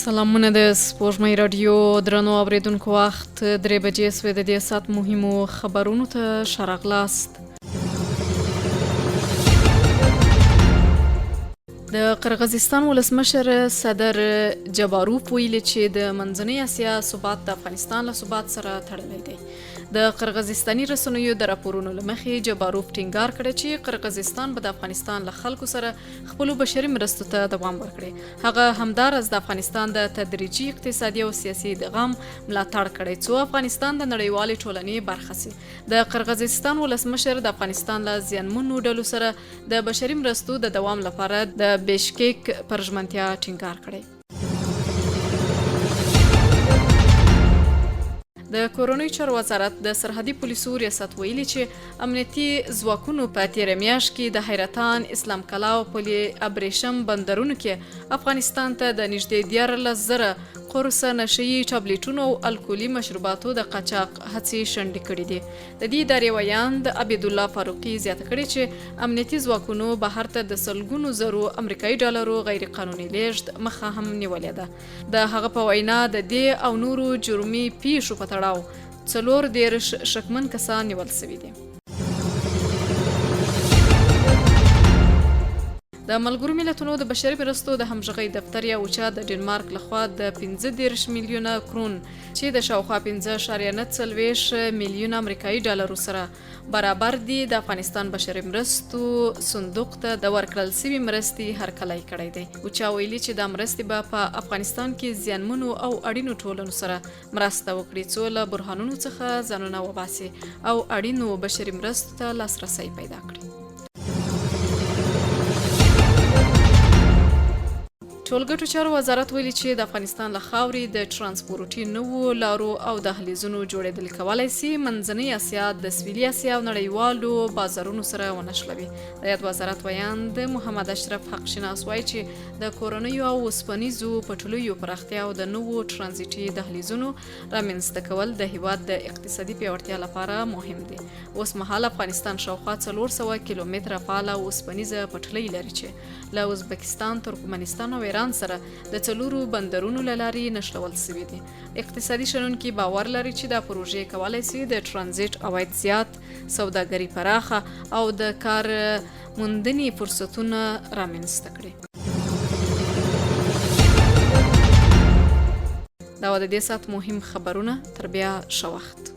سلامونه د سپوږمۍ رادیو درنو اوریدونکو وخت 3 بجې سوې د دې ساعت مهمو خبرونو ته ښه راغلاست. د قرغیزستان ولسمشر صدر جباروف ویلي چې د منځنۍ اسیا ثبات د افغانستان له ثبات سره تړلی دی. د قرغیزستاني رسنیو د راپورونو له مخې جباروف ټینګار کړی چې قرغیزستان به د افغانستان له خلکو سره خپلو بشري مرستو ته دوام ورکړي. هغه همداراز د افغانستان د تدریجي اقتصادي او سیاسي ادغام ملاتړ کړی څو افغانستان د نړیوالې ټولنې برخه سي. د قرغیزستان ولسمشر د افغانستان له زیانمنو ډلو سره د بشري مرستو د دوام لپاره د بیشکیک پر ژمنتیا ټینګار کړی. د کورنیو چارو وزارت د سرحدي پولیسو ریاست ویلي چې امنیتي ځواکونو په تیره میاشت کې د حیرتان، اسلام کلا او پل ابریشم بندرونو کې افغانستان ته د نږدې 14,000 قرص نشهیي ټابلیټونو او الکولي مشروباتو د قاچاق هڅې شنډې کړي دي. د دې ادارې ویاند عبیدالله فاروقي زیاته کړې چې امنیتي ځواکونو بهر ته د سلګونو زرو امریکایي ډالرو غیر قانوني لیږد مخه هم نیولې ده. د هغه په وینا د دې او نورو جرمي پیښو په تړاو 14 شکمن کسان نیول شوي دي. د ملګرو ملتونو د بشري مرستو د همغږۍ دفتر یا اوچا د ډنمارک لخوا د 15 میلیونه کرون چې د شاوخوا 5.9 میلیونه امریکایي ډالرو سره برابر دي د افغانستان بشري مرستو صندوق ته د ورکړل شوي مرستې هرکلی کړی دی. اوچا ویلي چې دا مرستې به په افغانستان کې زیانمنو او اړینو ټولنو سره مرسته وکړي څو له بحرانونو څخه ځانونه وباسي او اړینو بشري مرستو ته لاسرسی پیدا کړي. ټولګټو چارو وزارت ویلي چې د افغانستان له خاورې د ترانسپورټي نوو لارو او دهلیزونو جوړېدل کولی سي منځنۍ اسیا د سویلي اسیا او نړیوالو بازارونو سره ونښلوي. د یاد وزارت ویاند محمد اشرف حق شناس وایي چې د کورنیو او اوسپنیزو پټلیو پراختیا او د نوو ترانزیټي دهلیزونو رامنځته کول د هیواد د اقتصادي پیاوړتیا لپاره مهم دي. اوس مهال افغانستان شاوخوا 400 کیلومتره فعاله اوسپنیزه پټلۍ لري چې له ازبکستان، ترکمنستان او ایران سره د 4 بندرونو له لارې نښلول شوي دي. اقتصادي شنونکي باور لري چې دا پروژې کولی شي د ترانزیټ عواید زیات، سوداګري پراخه او د کار موندنې فرصتونه رامنځته کړي. دا و د دې ساعت مهم خبرونه. تر بیا ښه وخت.